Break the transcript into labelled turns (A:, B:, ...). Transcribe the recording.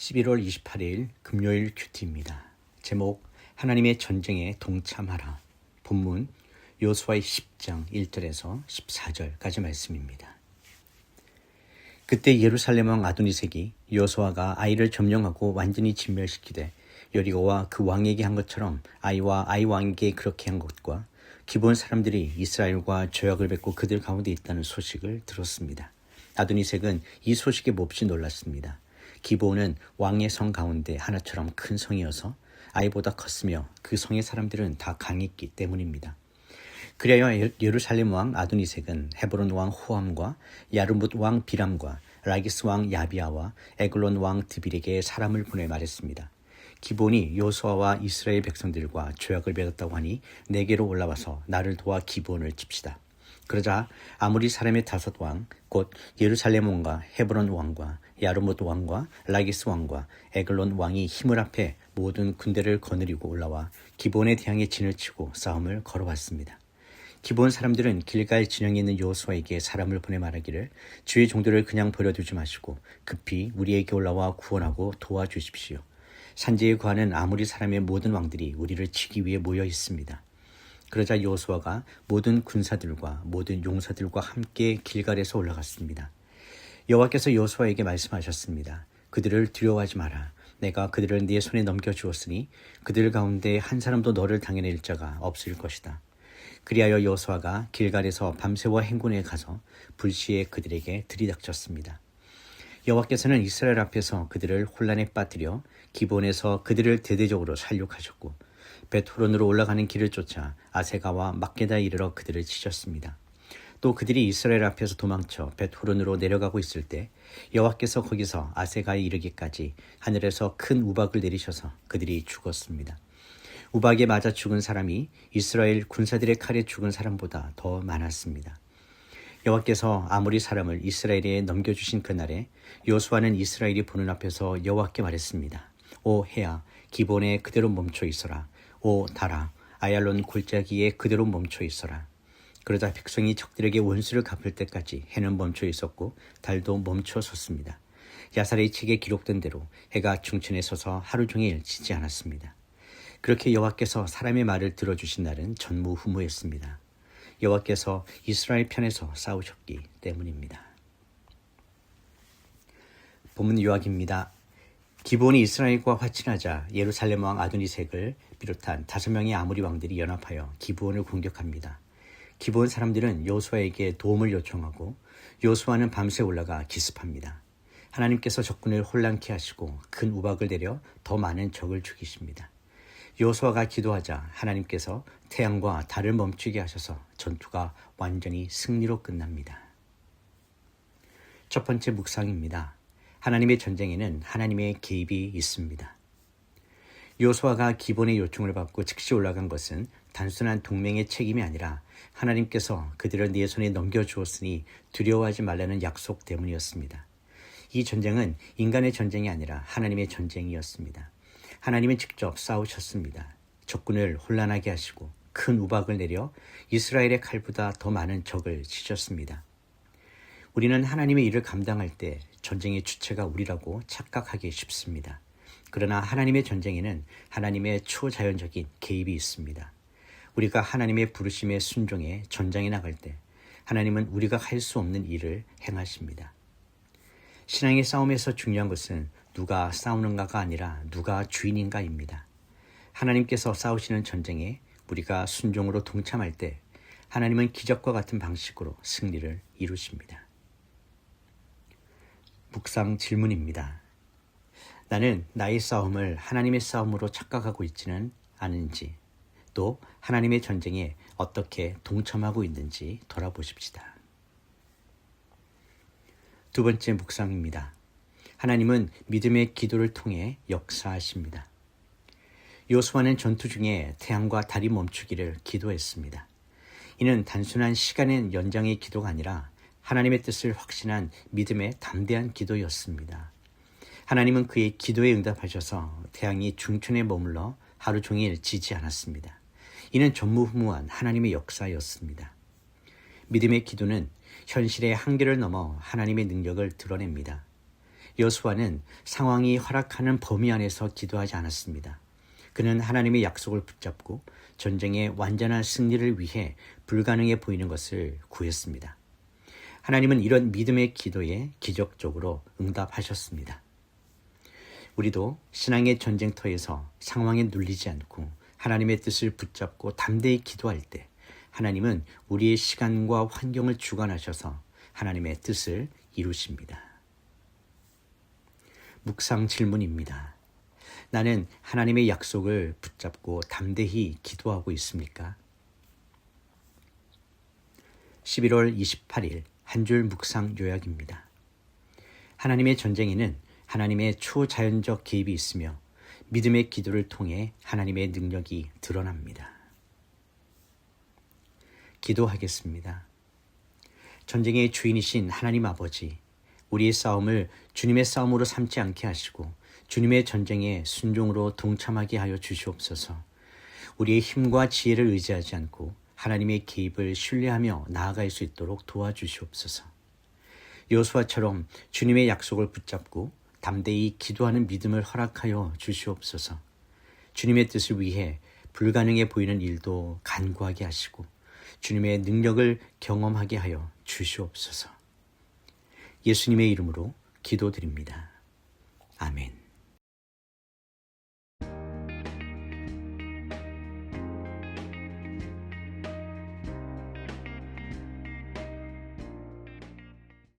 A: 11월 28일 금요일 큐티입니다. 제목 하나님의 전쟁에 동참하라. 본문 여호수아의 10장 1절에서 14절까지 말씀입니다. 그때 예루살렘 왕 아도니색이 여호수아가 아이를 점령하고 완전히 진멸시키되 여리고와 그 왕에게 한 것처럼 아이와 아이 왕에게 그렇게 한 것과 기브온 사람들이 이스라엘과 조약을 맺고 그들 가운데 있다는 소식을 들었습니다. 아도니색은 이 소식에 몹시 놀랐습니다. 기브온은 왕의 성 가운데 하나처럼 큰 성이어서 아이보다 컸으며 그 성의 사람들은 다 강했기 때문입니다. 그리하여 예루살렘 왕 아도니색은 헤브론 왕 호함과 야르뭇 왕 비람과 라기스 왕 야비아와 에글론 왕 드빌에게 사람을 보내 말했습니다. 기브온이 여호수아와 이스라엘 백성들과 조약을 맺었다고 하니 내게로 올라와서 나를 도와 기브온을 칩시다. 그러자 아모리 사람의 5왕 곧 예루살렘 왕과 헤브론 왕과 야르뭇 왕과 라기스 왕과 에글론 왕이 힘을 합해 모든 군대를 거느리고 올라와 기브온에 대항해 진을 치고 싸움을 걸어왔습니다. 기브온 사람들은 길갈 진영에 있는 여호수아에게 사람을 보내 말하기를 주의 종들을 그냥 버려두지 마시고 급히 우리에게 올라와 구원하고 도와주십시오. 산지에 거하는 아모리 사람의 모든 왕들이 우리를 치기 위해 모여 있습니다. 그러자 여호수아가 모든 군사들과 모든 용사들과 함께 길갈에서 올라갔습니다. 여호와께서 여호수아에게 말씀하셨습니다. 그들을 두려워하지 마라. 내가 그들을 네 손에 넘겨주었으니 그들 가운데 한 사람도 너를 당해낼 자가 없을 것이다. 그리하여 여호수아가 길갈에서 밤새워 행군에 가서 불시에 그들에게 들이닥쳤습니다. 여호와께서는 이스라엘 앞에서 그들을 혼란에 빠뜨려 기브온에서 그들을 대대적으로 살육하셨고 벳호론으로 올라가는 길을 쫓아 아세가와 막게다에 이르러 그들을 치셨습니다. 또 그들이 이스라엘 앞에서 도망쳐 벳호론으로 내려가고 있을 때 여호와께서 거기서 아세가에 이르기까지 하늘에서 큰 우박을 내리셔서 그들이 죽었습니다. 우박에 맞아 죽은 사람이 이스라엘 군사들의 칼에 죽은 사람보다 더 많았습니다. 여호와께서 아모리 사람을 이스라엘에 넘겨주신 그날에 여호수아는 이스라엘이 보는 앞에서 여호와께 말했습니다. 오 해야 기브온에 그대로 멈춰 있어라. 오 달아 아얄론 골짜기에 그대로 멈춰 있어라. 그러자 백성이 적들에게 원수를 갚을 때까지 해는 멈춰 있었고 달도 멈춰 섰습니다. 야살의 책에 기록된 대로 해가 중천에 서서 하루 종일 지지 않았습니다. 그렇게 여호와께서 사람의 말을 들어주신 날은 전무후무했습니다. 여호와께서 이스라엘 편에서 싸우셨기 때문입니다. 본문 요약입니다. 기브온이 이스라엘과 화친하자 예루살렘 왕 아도니색을 비롯한 5명의 아모리 왕들이 연합하여 기브온을 공격합니다. 기브온 사람들은 여호수아에게 도움을 요청하고 여호수아는 밤새 올라가 기습합니다. 하나님께서 적군을 혼란케 하시고 큰 우박을 내려 더 많은 적을 죽이십니다. 여호수아가 기도하자 하나님께서 태양과 달을 멈추게 하셔서 전투가 완전히 승리로 끝납니다. 첫 번째 묵상입니다. 하나님의 전쟁에는 하나님의 개입이 있습니다. 여호수아가 기브온의 요청을 받고 즉시 올라간 것은 단순한 동맹의 책임이 아니라 하나님께서 그들을 네 손에 넘겨주었으니 두려워하지 말라는 약속 때문이었습니다. 이 전쟁은 인간의 전쟁이 아니라 하나님의 전쟁이었습니다. 하나님은 직접 싸우셨습니다. 적군을 혼란하게 하시고 큰 우박을 내려 이스라엘의 칼보다 더 많은 적을 치셨습니다. 우리는 하나님의 일을 감당할 때 전쟁의 주체가 우리라고 착각하기 쉽습니다. 그러나 하나님의 전쟁에는 하나님의 초자연적인 개입이 있습니다. 우리가 하나님의 부르심에 순종해 전장에 나갈 때 하나님은 우리가 할 수 없는 일을 행하십니다. 신앙의 싸움에서 중요한 것은 누가 싸우는가가 아니라 누가 주인인가입니다. 하나님께서 싸우시는 전쟁에 우리가 순종으로 동참할 때 하나님은 기적과 같은 방식으로 승리를 이루십니다. 묵상 질문입니다. 나는 나의 싸움을 하나님의 싸움으로 착각하고 있지는 않은지, 또 하나님의 전쟁에 어떻게 동참하고 있는지 돌아보십시다. 두 번째 묵상입니다. 하나님은 믿음의 기도를 통해 역사하십니다. 여호수아는 전투 중에 태양과 달이 멈추기를 기도했습니다. 이는 단순한 시간의 연장의 기도가 아니라 하나님의 뜻을 확신한 믿음의 담대한 기도였습니다. 하나님은 그의 기도에 응답하셔서 태양이 중천에 머물러 하루 종일 지지 않았습니다. 이는 전무후무한 하나님의 역사였습니다. 믿음의 기도는 현실의 한계를 넘어 하나님의 능력을 드러냅니다. 여호수아는 상황이 허락하는 범위 안에서 기도하지 않았습니다. 그는 하나님의 약속을 붙잡고 전쟁의 완전한 승리를 위해 불가능해 보이는 것을 구했습니다. 하나님은 이런 믿음의 기도에 기적적으로 응답하셨습니다. 우리도 신앙의 전쟁터에서 상황에 눌리지 않고 하나님의 뜻을 붙잡고 담대히 기도할 때 하나님은 우리의 시간과 환경을 주관하셔서 하나님의 뜻을 이루십니다. 묵상 질문입니다. 나는 하나님의 약속을 붙잡고 담대히 기도하고 있습니까? 11월 28일 한 줄 묵상 요약입니다. 하나님의 전쟁에는 하나님의 초자연적 개입이 있으며 믿음의 기도를 통해 하나님의 능력이 드러납니다. 기도하겠습니다. 전쟁의 주인이신 하나님 아버지, 우리의 싸움을 주님의 싸움으로 삼지 않게 하시고 주님의 전쟁에 순종으로 동참하게 하여 주시옵소서. 우리의 힘과 지혜를 의지하지 않고 하나님의 개입을 신뢰하며 나아갈 수 있도록 도와주시옵소서. 여호수아처럼 주님의 약속을 붙잡고 담대히 기도하는 믿음을 허락하여 주시옵소서. 주님의 뜻을 위해 불가능해 보이는 일도 간구하게 하시고 주님의 능력을 경험하게 하여 주시옵소서. 예수님의 이름으로 기도드립니다. 아멘.